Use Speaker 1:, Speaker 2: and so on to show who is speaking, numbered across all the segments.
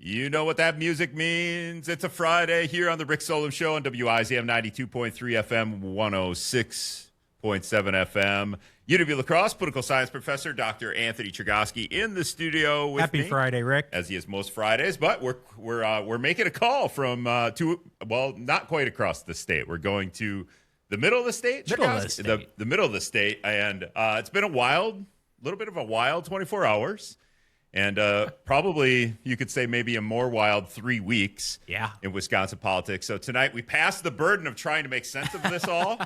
Speaker 1: You know what that music means. It's a Friday here on the Rick Solem Show on WIZM 92.3 FM, 106.7 FM. UW La Crosse political science professor Dr. Anthony Chergosky in the studio with me.
Speaker 2: Happy Friday, Rick.
Speaker 1: As he is most Fridays, but we're making a call from not quite across the state. We're going to the middle of the state,
Speaker 2: the
Speaker 1: middle of the state, and it's been a little bit of a wild 24 hours. And probably you could say maybe a more wild 3 weeks in Wisconsin politics. So tonight we pass the burden of trying to make sense of this all,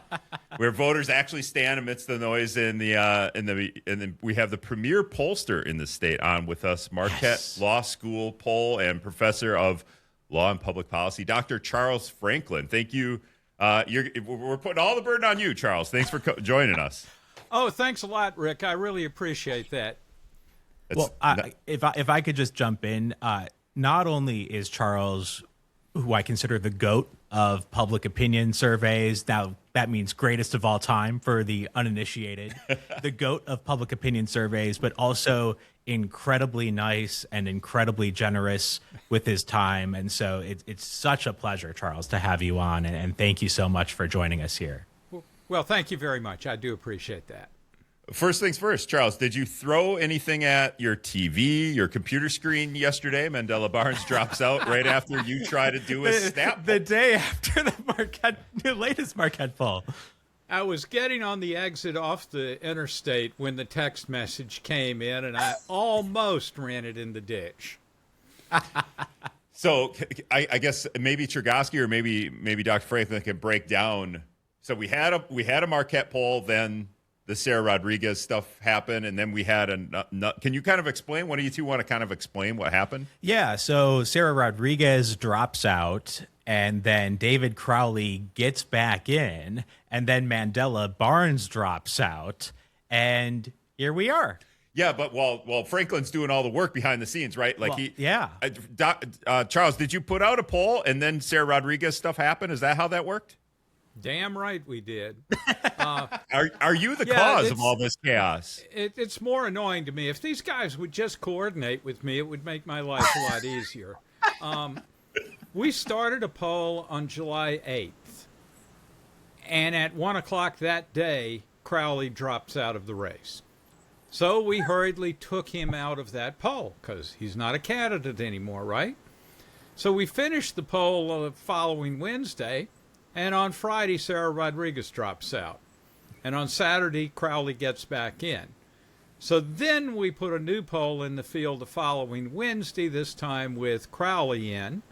Speaker 1: where voters actually stand amidst the noise and then we have the premier pollster in the state on with us, Marquette Law School Poll and professor of law and public policy, Dr. Charles Franklin. Thank you. We're putting all the burden on you, Charles. Thanks for joining us.
Speaker 3: Oh, thanks a lot, Rick. I really appreciate that.
Speaker 2: Well, if I could just jump in, not only is Charles, who I consider the GOAT of public opinion surveys, now that means greatest of all time for the uninitiated, the GOAT of public opinion surveys, but also incredibly nice and incredibly generous with his time. And so it's such a pleasure, Charles, to have you on, and thank you so much for joining us here.
Speaker 3: Well, thank you very much. I do appreciate that.
Speaker 1: First things first, Charles, did you throw anything at your TV, your computer screen yesterday? Mandela Barnes drops out right after you try to do a snap.
Speaker 2: The day after the latest Marquette poll.
Speaker 3: I was getting on the exit off the interstate when the text message came in, and I almost ran it in the ditch.
Speaker 1: So I guess maybe Chergosky or maybe Dr. Franklin can break down. So we had a Marquette poll, then the Sarah Rodriguez stuff happened, and then we had can you kind of explain? One of you two want to kind of explain what happened?
Speaker 2: Yeah, so Sarah Rodriguez drops out, and then David Crowley gets back in, and then Mandela Barnes drops out, and here we are.
Speaker 1: Yeah, but while Franklin's doing all the work behind the scenes, right? Like Charles, did you put out a poll, and then Sarah Rodriguez stuff happened? Is that how that worked?
Speaker 3: Damn right we did.
Speaker 1: Are you the cause of all this chaos?
Speaker 3: It's more annoying to me. If these guys would just coordinate with me, it would make my life a lot easier. We started a poll on July 8th, and at 1 o'clock that day, Crowley drops out of the race. So we hurriedly took him out of that poll because he's not a candidate anymore, right? So we finished the poll the following Wednesday. And on Friday, Sarah Rodriguez drops out. And on Saturday, Crowley gets back in. So then we put a new poll in the field the following Wednesday, this time with Crowley in.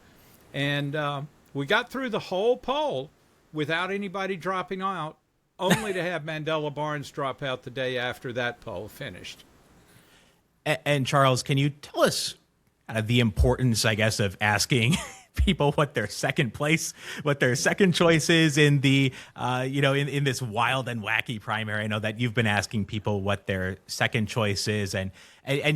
Speaker 3: And we got through the whole poll without anybody dropping out, only to have Mandela Barnes drop out the day after that poll finished.
Speaker 2: And Charles, can you tell us the importance, I guess, of asking people what their second choice is in the in this wild and wacky primary? I know that you've been asking people what their second choice is, and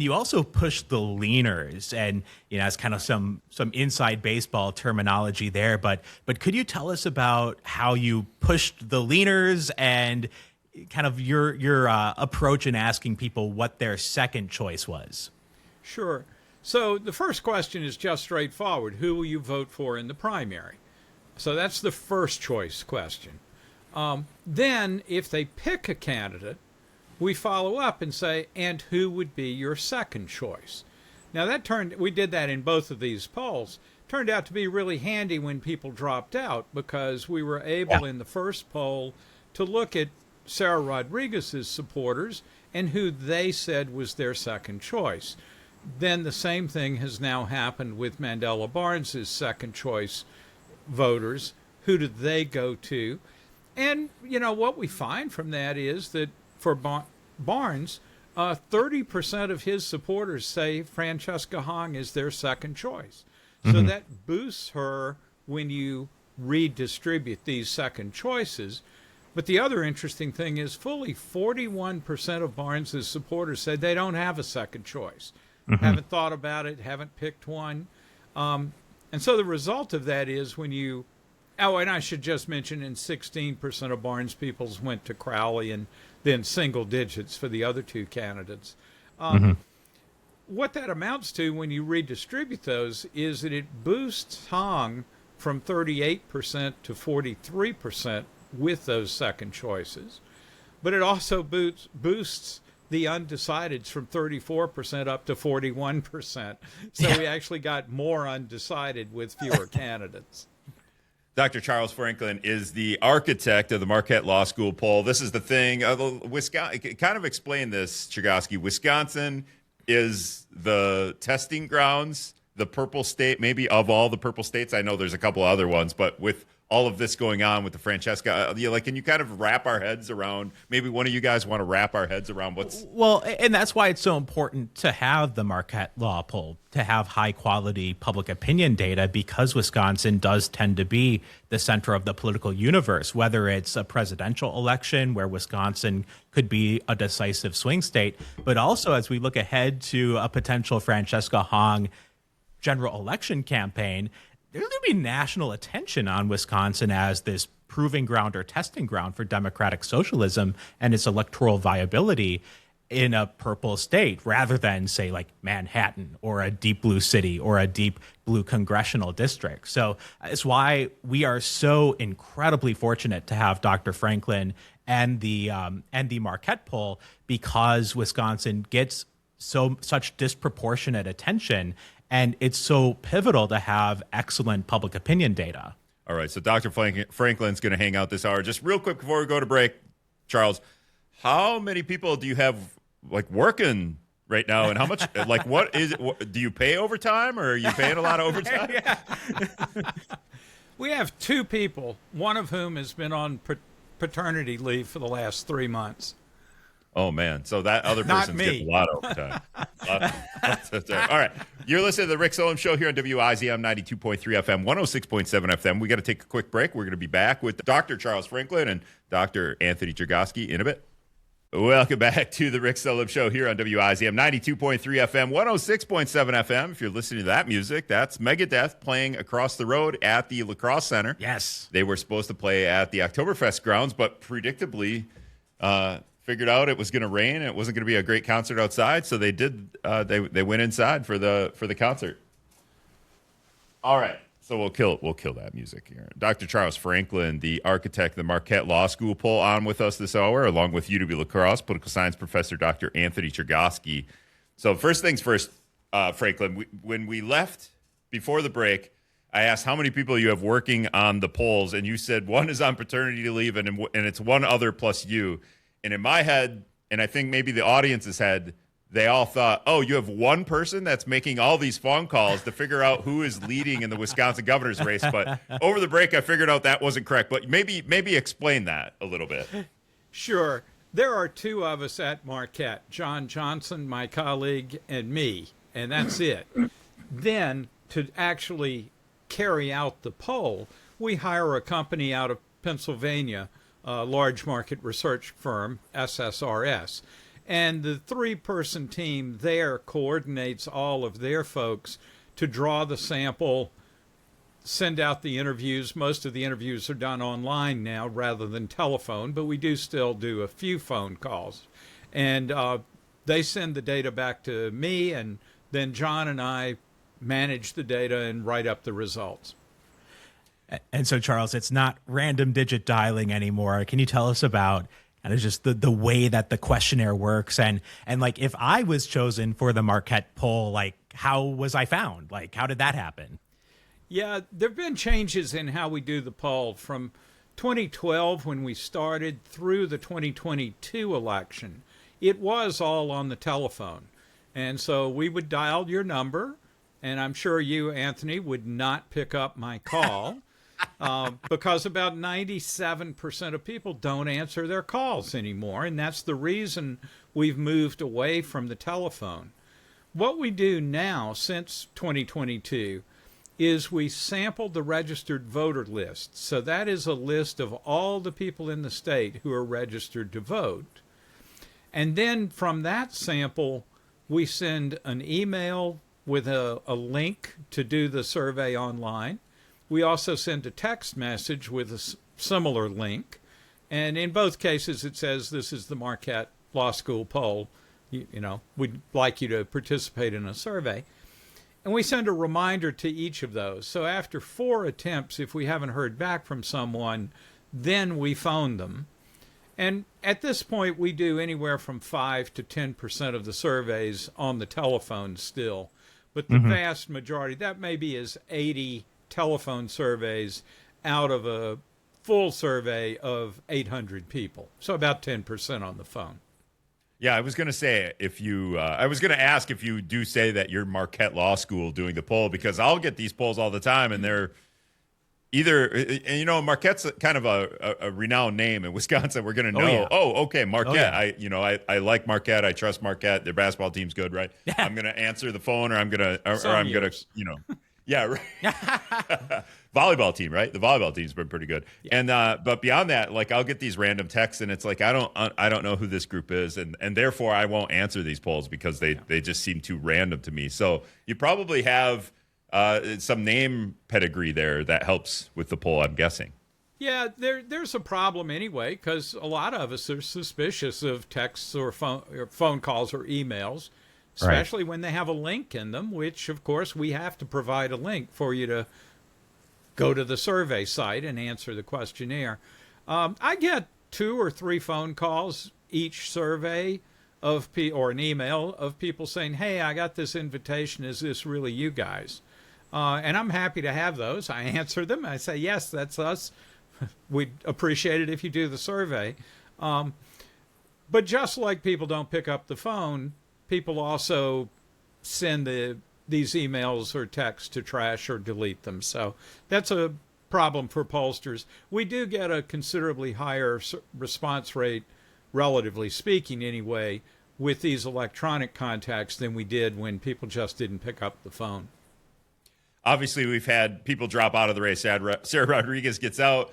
Speaker 2: you also push the leaners, and it's kind of some inside baseball terminology there, but could you tell us about how you pushed the leaners and kind of your approach in asking people what their second choice was?
Speaker 3: Sure. So the first question is just straightforward. Who will you vote for in the primary? So that's the first choice question. Then if they pick a candidate, we follow up and say, and who would be your second choice? Now we did that in both of these polls. Turned out to be really handy when people dropped out, because we were able in the first poll to look at Sarah Rodriguez's supporters and who they said was their second choice. Then the same thing has now happened with Mandela Barnes' second choice voters. Who did they go to? And, what we find from that is that for Barnes, 30% of his supporters say Francesca Hong is their second choice. So that boosts her when you redistribute these second choices. But the other interesting thing is fully 41% of Barnes' supporters said they don't have a second choice. Haven't thought about it, haven't picked one. And so the result of that is when you... Oh, and I should just mention, 16% of Barnes peoples went to Crowley, and then single digits for the other two candidates. what that amounts to when you redistribute those is that it boosts Hong from 38% to 43% with those second choices. But it also boosts the undecideds from 34% up to 41%. So we actually got more undecided with fewer candidates.
Speaker 1: Dr. Charles Franklin is the architect of the Marquette Law School poll. This is the thing. Wisconsin, kind of explain this, Chergosky. Wisconsin is the testing grounds, the purple state, maybe of all the purple states. I know there's a couple other ones, but with all of this going on with the Francesca, can you kind of wrap our heads around, maybe one of you guys want to wrap our heads around what's...
Speaker 2: Well, and that's why it's so important to have the Marquette Law Poll, to have high quality public opinion data, because Wisconsin does tend to be the center of the political universe, whether it's a presidential election where Wisconsin could be a decisive swing state, but also as we look ahead to a potential Francesca Hong general election campaign, there's going to be national attention on Wisconsin as this proving ground or testing ground for democratic socialism and its electoral viability in a purple state, rather than, say, like Manhattan or a deep blue city or a deep blue congressional district. So it's why we are so incredibly fortunate to have Dr. Franklin and the Marquette poll, because Wisconsin gets such disproportionate attention. And it's so pivotal to have excellent public opinion data.
Speaker 1: All right, so Dr. Franklin's going to hang out this hour. Just real quick before we go to break, Charles, how many people do you have working right now, and how much? What is it? Do you pay overtime, or are you paying a lot of overtime?
Speaker 3: We have 2 people, one of whom has been on paternity leave for the last 3 months.
Speaker 1: Oh, man. So that other person's getting a lot of overtime. All right. You're listening to the Rick Solem Show here on WIZM 92.3 FM, 106.7 FM. We got to take a quick break. We're going to be back with Dr. Charles Franklin and Dr. Anthony Chergosky in a bit. Welcome back to the Rick Solem Show here on WIZM 92.3 FM, 106.7 FM. If you're listening to that music, that's Megadeth playing across the road at the Lacrosse Center.
Speaker 2: Yes.
Speaker 1: They were supposed to play at the Oktoberfest grounds, but predictably figured out it was going to rain and it wasn't going to be a great concert outside, so they did. They went inside for the concert. All right, so we'll kill that music here. Dr. Charles Franklin, the architect of the Marquette Law School poll, on with us this hour, along with UW La Crosse political science professor Dr. Anthony Chergosky. So first things first, Franklin. When we left before the break, I asked how many people you have working on the polls, and you said one is on paternity leave, and it's one other plus you. And in my head, and I think maybe the audience's head, they all thought, oh, you have one person that's making all these phone calls to figure out who is leading in the Wisconsin governor's race. But over the break, I figured out that wasn't correct. But maybe explain that a little bit.
Speaker 3: Sure. There are 2 of us at Marquette, John Johnson, my colleague, and me, and that's it. Then, to actually carry out the poll, we hire a company out of Pennsylvania, a large market research firm, SSRS. And the 3-person team there coordinates all of their folks to draw the sample, send out the interviews. Most of the interviews are done online now rather than telephone, but we do still do a few phone calls. And they send the data back to me, and then John and I manage the data and write up the results.
Speaker 2: And so, Charles, it's not random digit dialing anymore. Can you tell us about just the way that the questionnaire works? And if I was chosen for the Marquette poll, how was I found? How did that happen?
Speaker 3: Yeah, there have been changes in how we do the poll from 2012 when we started through the 2022 election. It was all on the telephone. And so we would dial your number, and I'm sure you, Anthony, would not pick up my call. Because about 97% of people don't answer their calls anymore, and that's the reason we've moved away from the telephone. What we do now, since 2022, is we sample the registered voter list. So that is a list of all the people in the state who are registered to vote. And then from that sample, we send an email with a link to do the survey online. We also send a text message with a similar link. And in both cases, it says this is the Marquette Law School poll. we'd like you to participate in a survey. And we send a reminder to each of those. So after 4 attempts, if we haven't heard back from someone, then we phone them. And at this point, we do anywhere from 5 to 10% of the surveys on the telephone still. But the vast majority, that maybe is 80 telephone surveys out of a full survey of 800 people. So about 10% on the phone.
Speaker 1: Yeah, I was going to say I was going to ask if you do say that you're Marquette Law School doing the poll, because I'll get these polls all the time, and they're either, Marquette's kind of a renowned name in Wisconsin. We're going to know, okay, Marquette. I like Marquette. I trust Marquette. Their basketball team's good, right? Yeah. I'm going to answer the phone, or I'm going to, yeah, right. Volleyball team, right? The volleyball team's been pretty good. Yeah. And but beyond that, like, I'll get these random texts, and it's like I don't know who this group is, and therefore I won't answer these polls because they just seem too random to me. So you probably have some name pedigree there that helps with the poll, I'm guessing.
Speaker 3: Yeah, there's a problem anyway, because a lot of us are suspicious of texts or phone calls or emails, especially when they have a link in them, which, of course, we have to provide a link for you to go to the survey site and answer the questionnaire. I get 2 or 3 phone calls each survey or an email of people saying, hey, I got this invitation. Is this really you guys? And I'm happy to have those. I answer them. I say, yes, that's us. We'd appreciate it if you do the survey. But just like people don't pick up the phone, people also send these emails or texts to trash or delete them. So that's a problem for pollsters. We do get a considerably higher response rate, relatively speaking anyway, with these electronic contacts than we did when people just didn't pick up the phone.
Speaker 1: Obviously, we've had people drop out of the race. Sarah Rodriguez gets out.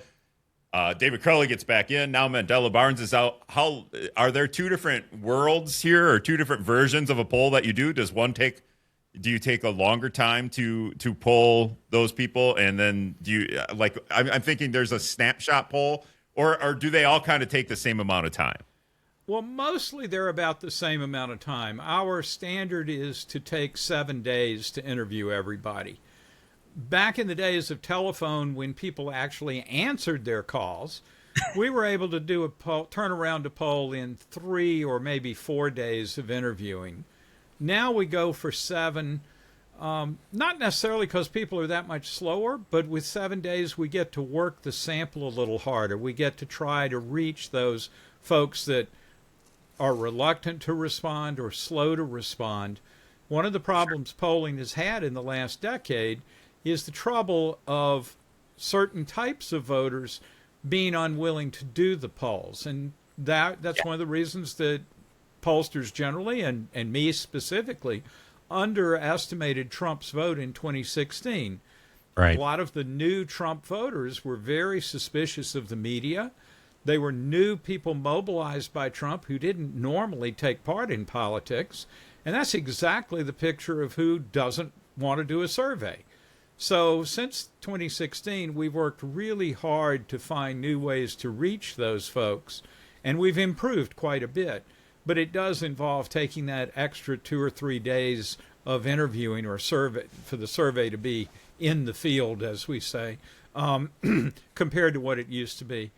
Speaker 1: David Crowley gets back in. Now Mandela Barnes is out. How are there 2 different worlds here, or 2 different versions of a poll that you do? Do you take a longer time to poll those people, and then do you I'm thinking there's a snapshot poll, or do they all kind of take the same amount of time?
Speaker 3: Well, mostly they're about the same amount of time. Our standard is to take 7 days to interview everybody. Back in the days of telephone, when people actually answered their calls, we were able to do turn around a poll in 3 or maybe 4 days of interviewing. Now we go for 7, not necessarily because people are that much slower, but with 7 days we get to work the sample a little harder. We get to try to reach those folks that are reluctant to respond or slow to respond. One of the problems polling has had in the last decade is the trouble of certain types of voters being unwilling to do the polls. And that's one of the reasons that pollsters generally, and me specifically, underestimated Trump's vote in 2016. Right. A lot of the new Trump voters were very suspicious of the media. They were new people mobilized by Trump who didn't normally take part in politics. And that's exactly the picture of who doesn't want to do a survey. So since 2016, we've worked really hard to find new ways to reach those folks, and we've improved quite a bit. But it does involve taking that extra 2 or 3 days of interviewing or survey for the survey to be in the field, as we say, compared to what it used to be.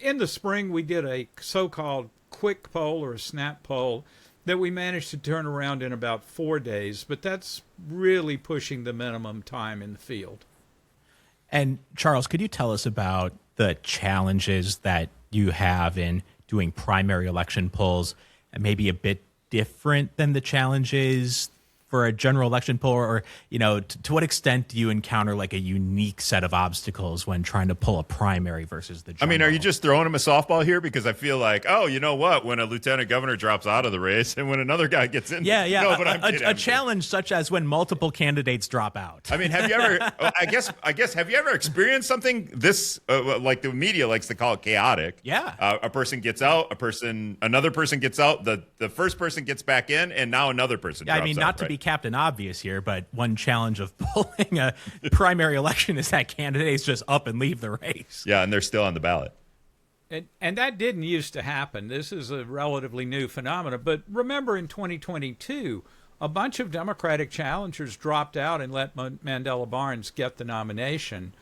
Speaker 3: In the spring, we did a so-called quick poll or a snap poll that we managed to turn around in about 4 days, but that's really pushing the minimum time in the field.
Speaker 2: And Charles, could you tell us about the challenges that you have in doing primary election polls, and maybe a bit different than the challenges for a general election poll, or, to what extent do you encounter like a unique set of obstacles when trying to pull a primary versus the general?
Speaker 1: I mean, are you just throwing him a softball here? Because I feel like, you know what? When a lieutenant governor drops out of the race and when another guy gets in.
Speaker 2: Yeah.
Speaker 1: No, but I'm kidding.
Speaker 2: A challenge such as when multiple candidates drop out.
Speaker 1: I mean, have you ever, have you ever experienced something this, like the media likes to call it chaotic?
Speaker 2: Yeah.
Speaker 1: A person gets out, another person gets out, the first person gets back in, and now another person drops out.
Speaker 2: I mean, not to be Captain Obvious here, but one challenge of pulling a primary election is that candidates just up and leave the race.
Speaker 1: Yeah, and they're still on the ballot.
Speaker 3: And that didn't used to happen. This is a relatively new phenomenon. But remember, in 2022, a bunch of Democratic challengers dropped out and let Mandela Barnes get the nomination.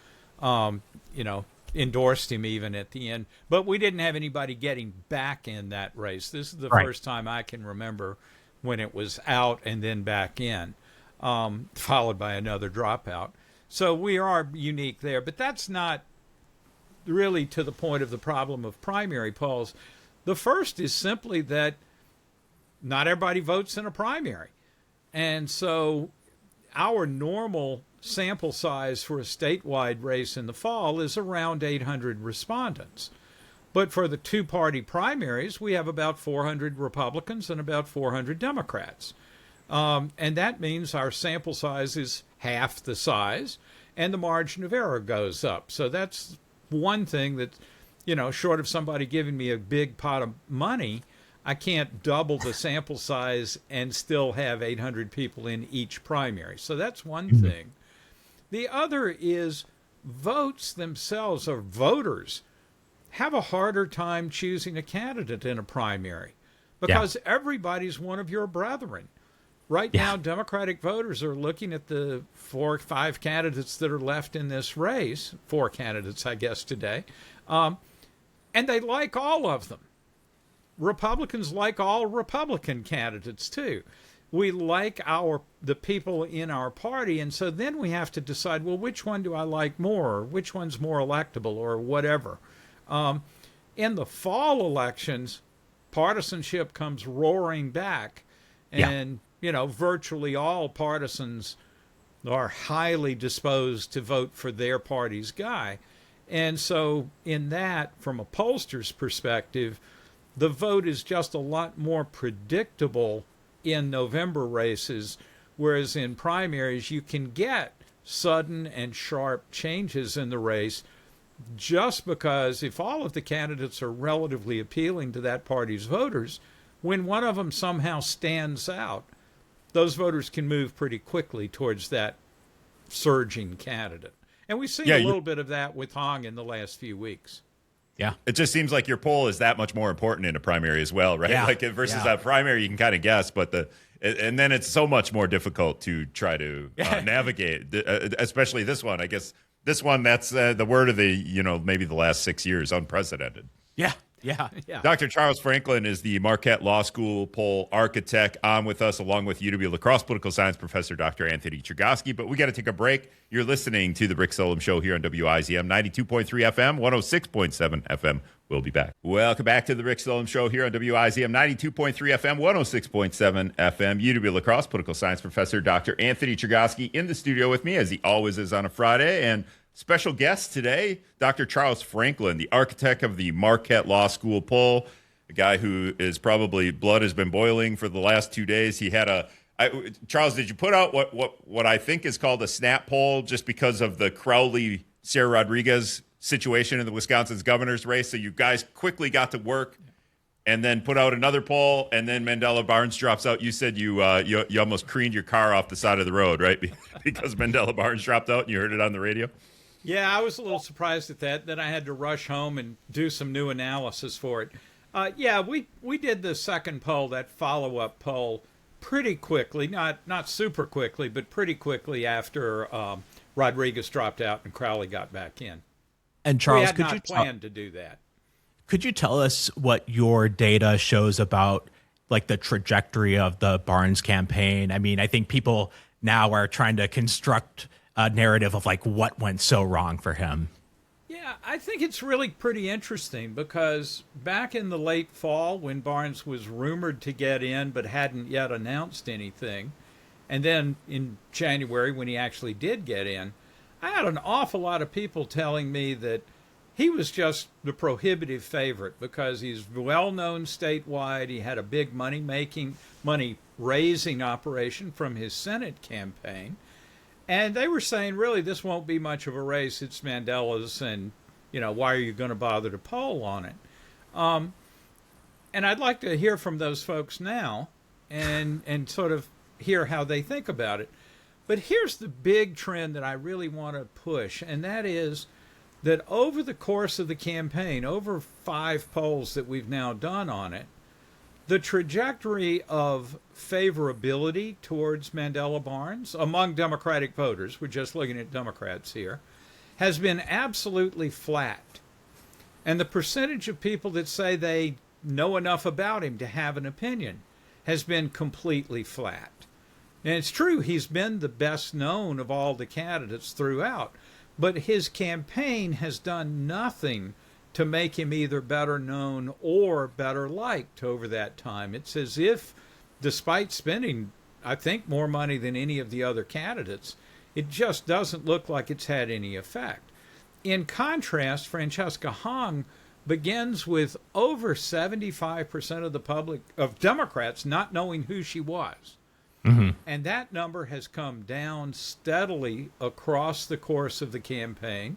Speaker 3: Endorsed him even at the end. But we didn't have anybody getting back in that race. This is the first time I can remember when it was out and then back in, followed by another dropout. So we are unique there. But that's not really to the point of the problem of primary polls. The first is simply that not everybody votes in a primary. And so our normal sample size for a statewide race in the fall is around 800 respondents. But for the two-party primaries, we have about 400 Republicans and about 400 Democrats. And that means our sample size is half the size, and the margin of error goes up. So that's one thing that, short of somebody giving me a big pot of money, I can't double the sample size and still have 800 people in each primary. So that's one thing. The other is votes themselves, or voters, have a harder time choosing a candidate in a primary because everybody's one of your brethren. Right now, Democratic voters are looking at the 4 or 5 candidates that are left in this race, 4 candidates, I guess, today, and they like all of them. Republicans like all Republican candidates, too. We like the people in our party, and so then we have to decide, well, which one do I like more, or which one's more electable, or whatever. In the fall elections, partisanship comes roaring back, and virtually all partisans are highly disposed to vote for their party's guy. And so in that, from a pollster's perspective, the vote is just a lot more predictable in November races, whereas in primaries you can get sudden and sharp changes in the race just because if all of the candidates are relatively appealing to that party's voters, when one of them somehow stands out, those voters can move pretty quickly towards that surging candidate. And we've seen a little bit of that with Hong in the last few weeks.
Speaker 1: Yeah. It just seems like your poll is that much more important in a primary as well, right?
Speaker 2: Yeah.
Speaker 1: Like versus a primary, you can kind of guess, but and then it's so much more difficult to try to navigate, especially this one. I guess this one, that's the word of the, maybe the last 6 years, unprecedented.
Speaker 2: Yeah.
Speaker 1: Dr. Charles Franklin is the Marquette Law School Poll architect, on with us along with UW La Crosse political science professor Dr. Anthony Chergosky. But we got to take a break. You're listening to the Rick Solem Show here on WIZM 92.3 FM, 106.7 FM. We'll be back. Welcome back to the Rick Solem Show here on WIZM 92.3 FM, 106.7 FM. UW La Crosse political science professor Dr. Anthony Chergosky in the studio with me, as he always is on a Friday. And special guest today, Dr. Charles Franklin, the architect of the Marquette Law School Poll, a guy who is probably blood has been boiling for the last 2 days. He had Charles, did you put out what I think is called a snap poll just because of the Crowley Sarah Rodriguez situation in the Wisconsin's governor's race? So you guys quickly got to work and then put out another poll, and then Mandela Barnes drops out. You said you almost careened your car off the side of the road, right? Because Mandela Barnes dropped out and you heard it on the radio?
Speaker 3: Yeah, I was a little surprised at that. Then I had to rush home and do some new analysis for it. We did the second poll, that follow-up poll, pretty quickly. Not super quickly, but pretty quickly after Rodriguez dropped out and Crowley got back in.
Speaker 2: And Charles,
Speaker 3: we had not planned to do that.
Speaker 2: Could you tell us what your data shows about like the trajectory of the Barnes campaign? I mean, I think people now are trying to construct a narrative of like what went so wrong for him.
Speaker 3: Yeah, I think it's really pretty interesting because back in the late fall when Barnes was rumored to get in but hadn't yet announced anything, and then in January when he actually did get in, I had an awful lot of people telling me that he was just the prohibitive favorite because he's well-known statewide. He had a big money-raising operation from his Senate campaign. And they were saying, really, this won't be much of a race. It's Mandela's, and, why are you going to bother to poll on it? And I'd like to hear from those folks now and sort of hear how they think about it. But here's the big trend that I really want to push, and that is that over the course of the campaign, over 5 polls that we've now done on it, the trajectory of favorability towards Mandela Barnes among Democratic voters, we're just looking at Democrats here, has been absolutely flat. And the percentage of people that say they know enough about him to have an opinion has been completely flat. And it's true, he's been the best known of all the candidates throughout, but his campaign has done nothing to make him either better known or better liked over that time. It's as if, despite spending, I think, more money than any of the other candidates, it just doesn't look like it's had any effect. In contrast, Francesca Hong begins with over 75% of the public, of Democrats, not knowing who she was. Mm-hmm. And that number has come down steadily across the course of the campaign.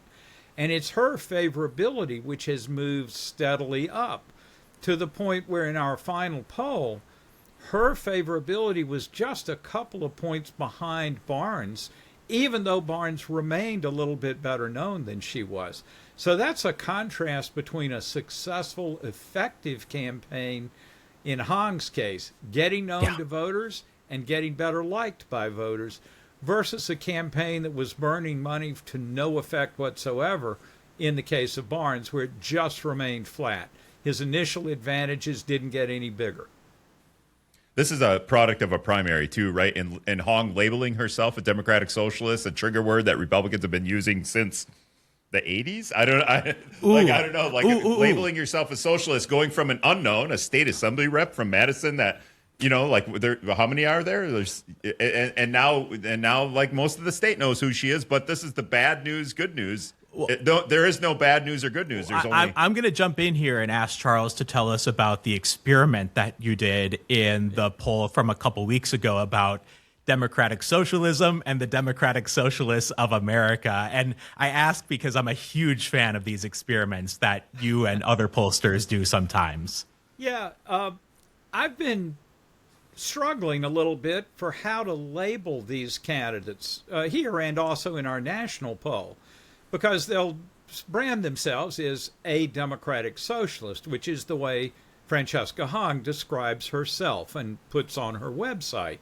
Speaker 3: And it's her favorability which has moved steadily up to the point where in our final poll, her favorability was just a couple of points behind Barnes, even though Barnes remained a little bit better known than she was. So that's a contrast between a successful, effective campaign in Hong's case, getting known to voters and getting better liked by voters, versus a campaign that was burning money to no effect whatsoever in the case of Barnes, where it just remained flat. His initial advantages didn't get any bigger.
Speaker 1: This is a product of a primary, too, right? And Hong labeling herself a Democratic Socialist, a trigger word that Republicans have been using since the 80s? I don't know. Labeling yourself a socialist, going from an unknown, a state assembly rep from Madison that, you know, like, how many are there? And now, like, most of the state knows who she is, but this is the bad news, good news. There is no bad news or good news. There's only...
Speaker 2: I'm going to jump in here and ask Charles to tell us about the experiment that you did in the poll from a couple weeks ago about democratic socialism and the Democratic Socialists of America. And I ask because I'm a huge fan of these experiments that you and other pollsters do sometimes.
Speaker 3: Yeah, I've been struggling a little bit for how to label these candidates here and also in our national poll, because they'll brand themselves as a Democratic Socialist, which is the way Francesca Hong describes herself and puts on her website.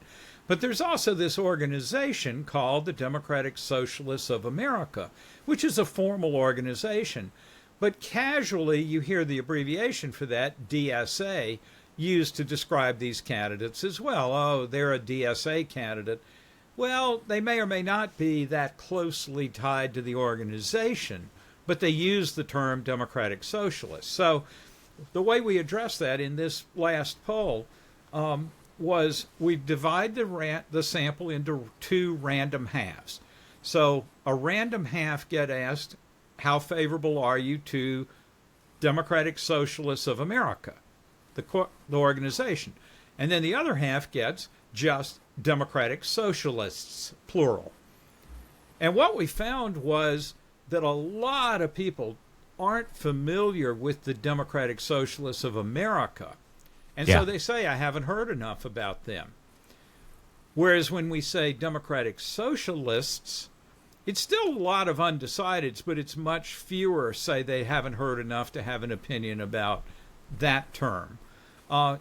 Speaker 3: But there's also this organization called the Democratic Socialists of America, which is a formal organization. But casually, you hear the abbreviation for that, DSA, used to describe these candidates as well. Oh, they're a DSA candidate. Well, they may or may not be that closely tied to the organization, but they use the term Democratic Socialist. So the way we addressed that in this last poll was we divide the sample into 2 random halves. So a random half get asked, how favorable are you to Democratic Socialists of America, the organization? And then the other half gets just Democratic Socialists, plural. And what we found was that a lot of people aren't familiar with the Democratic Socialists of America. And so they say, I haven't heard enough about them. Whereas when we say Democratic Socialists, it's still a lot of undecideds, but it's much fewer say they haven't heard enough to have an opinion about that term.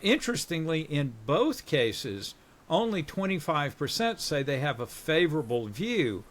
Speaker 3: Interestingly, in both cases, only 25% say they have a favorable view,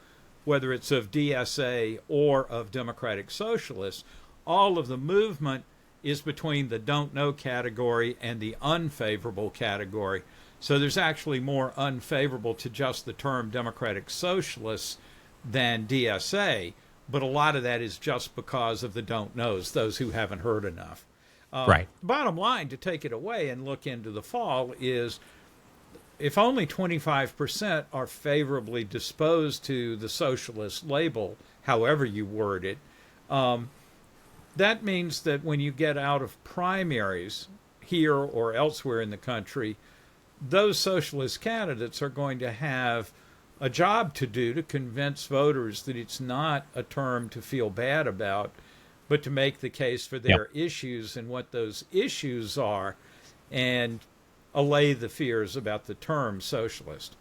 Speaker 3: whether it's of DSA or of Democratic Socialists. All of the movement is between the don't know category and the unfavorable category. So there's actually more unfavorable to just the term Democratic Socialists than DSA, but a lot of that is just because of the don't knows, those who haven't heard enough.
Speaker 2: Right.
Speaker 3: Bottom line, to take it away and look into the fall, is if only 25% are favorably disposed to the socialist label, however you word it, that means that when you get out of primaries here or elsewhere in the country, those socialist candidates are going to have a job to do to convince voters that it's not a term to feel bad about, but to make the case for their issues and what those issues are, and allay the fears about the term socialist.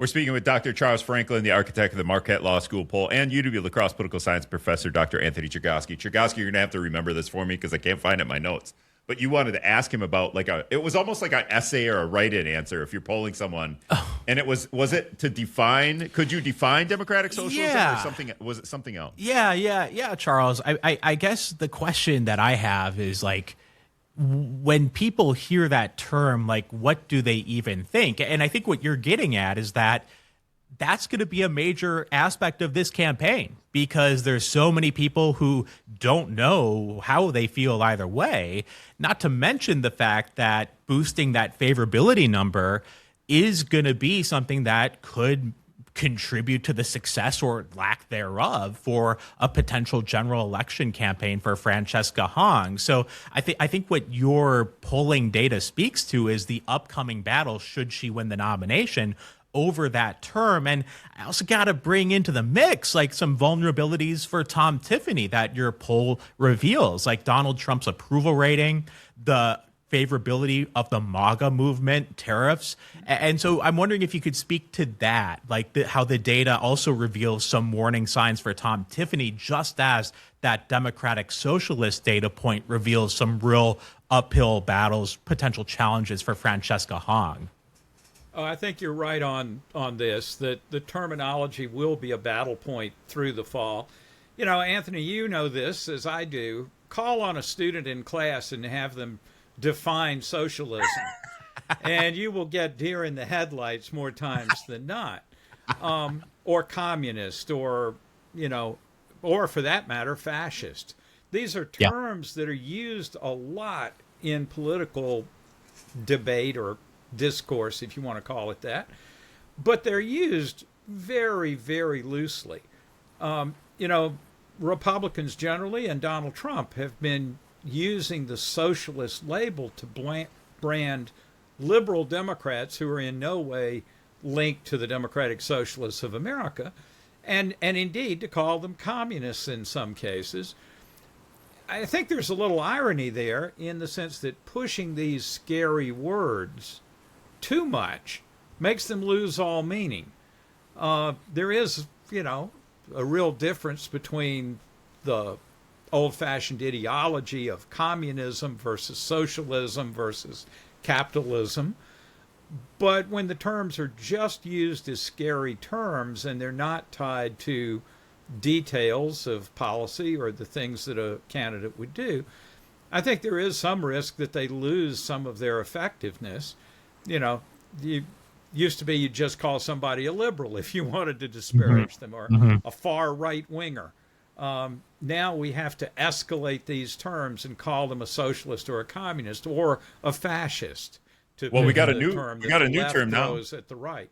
Speaker 1: We're speaking with Dr. Charles Franklin, the architect of the Marquette Law School Poll, and UW La Crosse political science professor, Dr. Anthony Chergosky. Chergosky, you're going to have to remember this for me because I can't find it in my notes. But you wanted to ask him about it was almost like an essay or a write-in answer if you're polling someone. Oh. And was it to define, could you define democratic socialism or something? Was it something else?
Speaker 2: Yeah, Charles. I guess the question that I have is when people hear that term, what do they even think? And I think what you're getting at is that's going to be a major aspect of this campaign because there's so many people who don't know how they feel either way, not to mention the fact that boosting that favorability number is going to be something that could contribute to the success or lack thereof for a potential general election campaign for Francesca Hong. So I think what your polling data speaks to is the upcoming battle should she win the nomination over that term. And I also got to bring into the mix some vulnerabilities for Tom Tiffany that your poll reveals, like Donald Trump's approval rating, the favorability of the MAGA movement, tariffs. And so I'm wondering if you could speak to that, how the data also reveals some warning signs for Tom Tiffany, just as that Democratic Socialist data point reveals some real uphill battles, potential challenges for Francesca Hong.
Speaker 3: Oh, I think you're right on this, that the terminology will be a battle point through the fall. Anthony, you know this as I do. Call on a student in class and have them define socialism, and you will get deer in the headlights more times than not. Or communist, or for that matter, fascist. These are terms that are used a lot in political debate or discourse, if you want to call it that, but they're used very, very loosely. Republicans generally and Donald Trump have been using the socialist label to brand liberal Democrats who are in no way linked to the Democratic Socialists of America, and indeed to call them communists in some cases. I think there's a little irony there in the sense that pushing these scary words too much makes them lose all meaning. There is, a real difference between the old-fashioned ideology of communism versus socialism versus capitalism. But when the terms are just used as scary terms and they're not tied to details of policy or the things that a candidate would do, I think there is some risk that they lose some of their effectiveness. You used to be you'd just call somebody a liberal if you wanted to disparage them, or a far right winger. Now we have to escalate these terms and call them a socialist or a communist or a fascist.
Speaker 1: We got a new term now.
Speaker 3: At the right.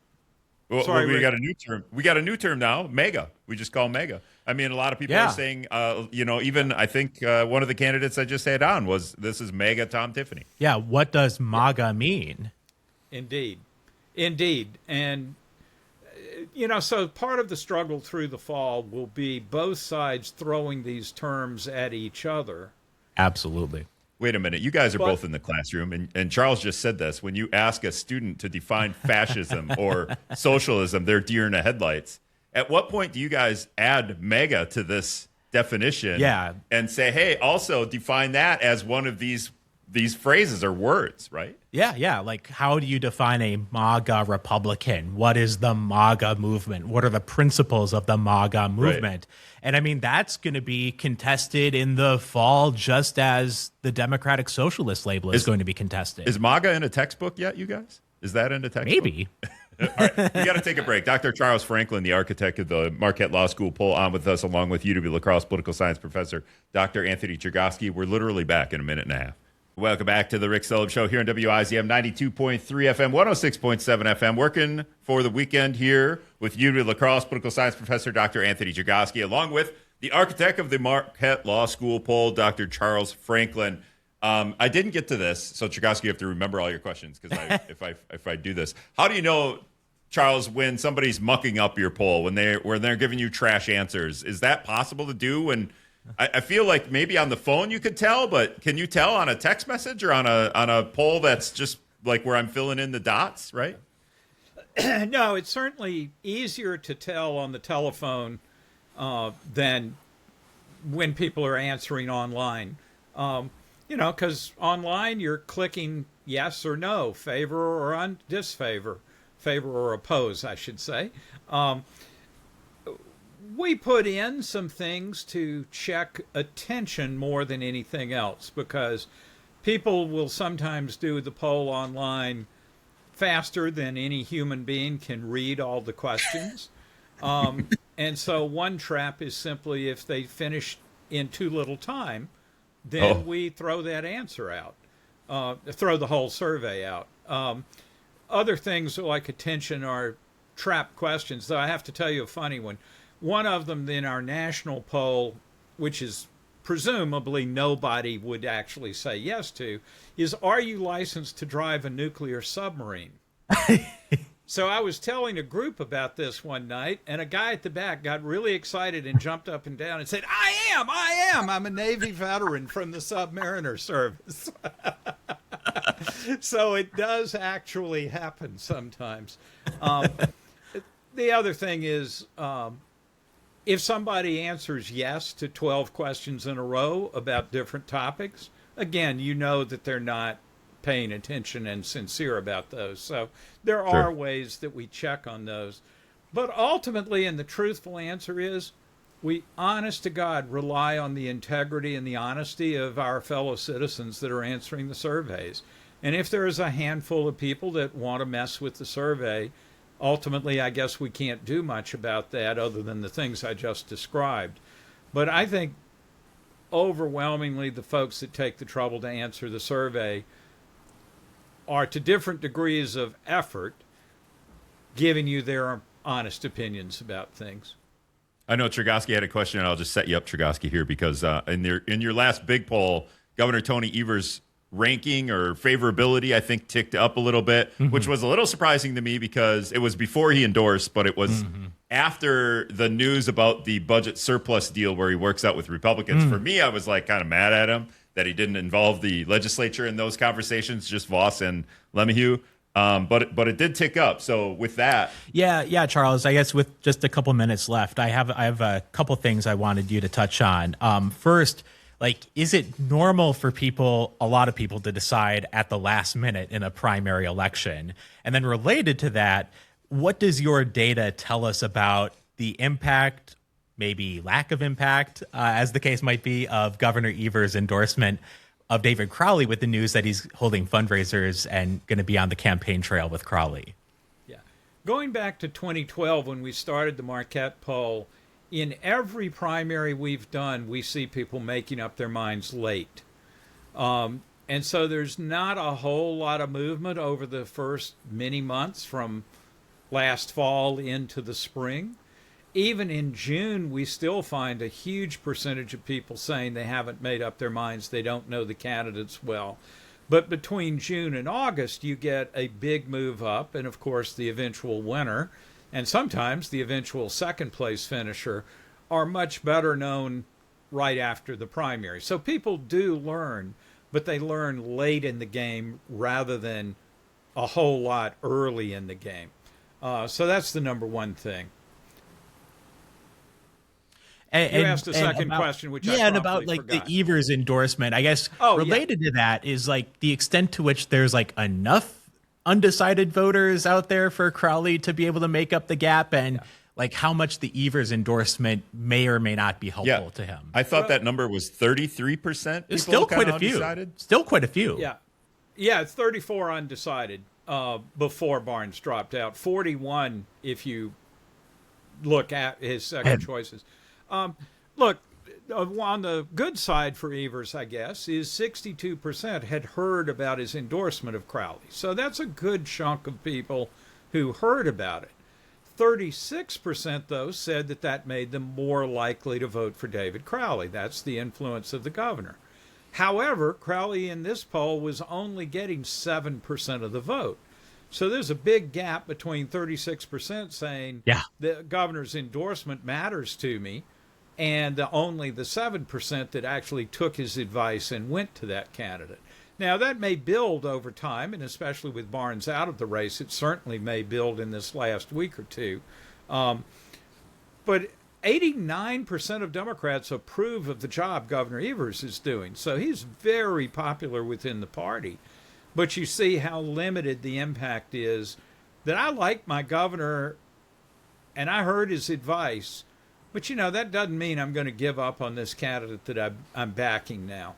Speaker 1: We got a new term. We got a new term now. MAGA. We just call MAGA. I mean, a lot of people are saying, even I think one of the candidates I just had on was this is MAGA Tom Tiffany.
Speaker 2: Yeah. What does MAGA mean?
Speaker 3: Indeed. And, so part of the struggle through the fall will be both sides throwing these terms at each other.
Speaker 2: Absolutely.
Speaker 1: Wait a minute. You guys are both in the classroom, and Charles just said this. When you ask a student to define fascism or socialism, they're deer in the headlights. At what point do you guys add MAGA to this definition and say, hey, also define that as one of these phrases or words, right?
Speaker 2: Yeah. How do you define a MAGA Republican? What is the MAGA movement? What are the principles of the MAGA movement? Right. And I mean, that's going to be contested in the fall, just as the Democratic Socialist label is going to be contested.
Speaker 1: Is MAGA in a textbook yet, you guys? Is that in a textbook?
Speaker 2: Maybe.
Speaker 1: All right, we got to take a break. Dr. Charles Franklin, the architect of the Marquette Law School Poll, on with us, along with UW La Crosse political science professor, Dr. Anthony Chergosky. We're literally back in a minute and a half. Welcome back to the Rick Solem Show here on WIZM 92.3 FM, 106.7 FM. Working for the weekend here with UW La Crosse political science professor, Dr. Anthony Chergosky, along with the architect of the Marquette Law School Poll, Dr. Charles Franklin. I didn't get to this, so Chergosky, you have to remember all your questions because if I do this, how do you know, Charles, when somebody's mucking up your poll, when they're giving you trash answers? Is that possible to do? And I feel like maybe on the phone you could tell, but can you tell on a text message or on a poll that's just like where I'm filling in the dots, right?
Speaker 3: No, it's certainly easier to tell on the telephone than when people are answering online. Because online you're clicking yes or no, favor or disfavor, favor or oppose, I should say. We put in some things to check attention more than anything else, because people will sometimes do the poll online faster than any human being can read all the questions. And so one trap is simply if they finish in too little time, then we throw that answer out, throw the whole survey out. Other things like attention are trap questions, though I have to tell you a funny one. One of them in our national poll, which is presumably nobody would actually say yes to, is, are you licensed to drive a nuclear submarine? So I was telling a group about this one night, and a guy at the back got really excited and jumped up and down and said, I am. I'm a Navy veteran from the Submariner Service. So it does actually happen sometimes. The other thing is, if somebody answers yes to 12 questions in a row about different topics, again, you know that they're not paying attention and sincere about those. So there are ways that we check on those. But ultimately, and the truthful answer is, we, honest to God, rely on the integrity and the honesty of our fellow citizens that are answering the surveys. And if there is a handful of people that want to mess with the survey, ultimately, I guess we can't do much about that other than the things I just described. But I think overwhelmingly the folks that take the trouble to answer the survey are, to different degrees of effort, giving you their honest opinions about things.
Speaker 1: I know Chergosky had a question, and I'll just set you up, Chergosky, here, because in your last big poll, Governor Tony Evers' ranking or favorability, I think, ticked up a little bit, which was a little surprising to me because it was before he endorsed, but it was after the news about the budget surplus deal where he works out with Republicans. For me, I was like kind of mad at him that he didn't involve the legislature in those conversations, just Voss and LeMahieu. But it did tick up. So with that,
Speaker 2: yeah, Charles. I guess with just a couple minutes left, I have a couple things I wanted you to touch on. First, like, is it normal for a lot of people, to decide at the last minute in a primary election? And then related to that, what does your data tell us about the impact, maybe lack of impact, as the case might be, of Governor Evers' endorsement of David Crowley with the news that he's holding fundraisers and going to be on the campaign trail with Crowley?
Speaker 3: Yeah. Going back to 2012, when we started the Marquette poll, in every primary we've done, we see people making up their minds late. And so there's not a whole lot of movement over the first many months from last fall into the spring. Even in June, we still find a huge percentage of people saying they haven't made up their minds, they don't know the candidates well. But between June and August, you get a big move up, and of course the eventual winner, and sometimes the eventual second place finisher, are much better known right after the primary. So people do learn, but they learn late in the game rather than a whole lot early in the game. So that's the number one thing. You asked a second question, which I
Speaker 2: and about like
Speaker 3: forgot.
Speaker 2: The Evers endorsement, I guess. Related to that is like the extent to which there's like enough undecided voters out there for Crowley to be able to make up the gap, and like how much the Evers endorsement may or may not be helpful to him.
Speaker 1: I thought that number was 33%.
Speaker 2: It's still quite a few. Still quite a few.
Speaker 3: Yeah, it's 34 undecided before Barnes dropped out. 41 if you look at his second choices. Look, on the good side for Evers, I guess, is 62% had heard about his endorsement of Crowley. So that's a good chunk of people who heard about it. 36%, though, said that made them more likely to vote for David Crowley. That's the influence of the governor. However, Crowley in this poll was only getting 7% of the vote. So there's a big gap between 36% saying the governor's endorsement matters to me, and only the 7% that actually took his advice and went to that candidate. Now, that may build over time, and especially with Barnes out of the race, it certainly may build in this last week or two. But 89% of Democrats approve of the job Governor Evers is doing. So he's very popular within the party. But you see how limited the impact is. That I like my governor, and I heard his advice. But, that doesn't mean I'm going to give up on this candidate that I'm backing now.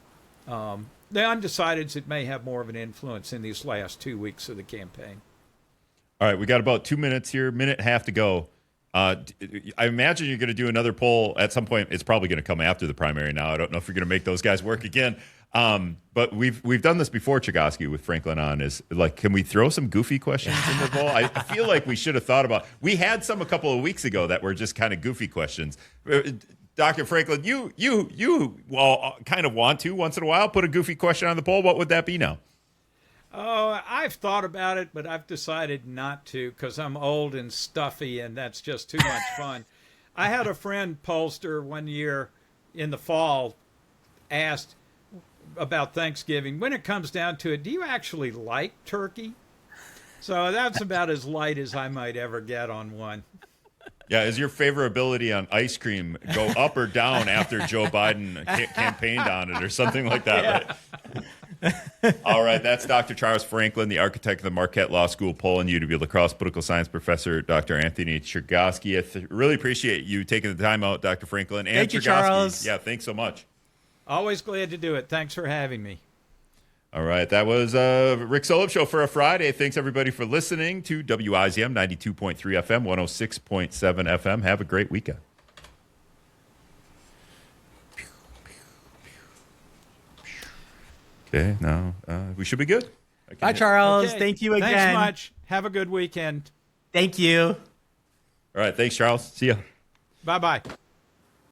Speaker 3: The undecideds, it may have more of an influence in these last 2 weeks of the campaign.
Speaker 1: All right, we got about 2 minutes here, minute and a half to go. I imagine you're going to do another poll at some point. It's probably going to come after the primary now. I don't know if you're going to make those guys work again. But we've done this before, Chergosky, with Franklin on. Is like, can we throw some goofy questions in the poll? I feel like we should have thought about. We had some a couple of weeks ago that were just kind of goofy questions. Dr. Franklin, you kind of want to once in a while put a goofy question on the poll. What would that be now?
Speaker 3: Oh, I've thought about it, but I've decided not to because I'm old and stuffy, and that's just too much fun. I had a friend, pollster, one year in the fall asked about Thanksgiving. When it comes down to it, do you actually like turkey? So that's about as light as I might ever get on one.
Speaker 1: Yeah, is your favorability on ice cream go up or down after Joe Biden campaigned on it or something like that?
Speaker 3: Yeah.
Speaker 1: Right? All right, that's Dr. Charles Franklin, the architect of the Marquette Law School Poll and UW La Crosse political science professor, Dr. Anthony Chergosky. I really appreciate you taking the time out, Dr. Franklin. And
Speaker 2: Thank you,
Speaker 1: Chergosky.
Speaker 2: Charles.
Speaker 1: Yeah, thanks so much.
Speaker 3: Always glad to do it. Thanks for having me.
Speaker 1: All right, that was Rick Solem Show for a Friday. Thanks, everybody, for listening to WIZM 92.3 FM, 106.7 FM. Have a great weekend. Okay, now we should be good.
Speaker 2: Bye, Charles.
Speaker 3: Okay.
Speaker 2: Thank you again.
Speaker 3: Thanks much. Have a good weekend.
Speaker 2: Thank you.
Speaker 1: All right, thanks, Charles. See ya.
Speaker 3: Bye-bye.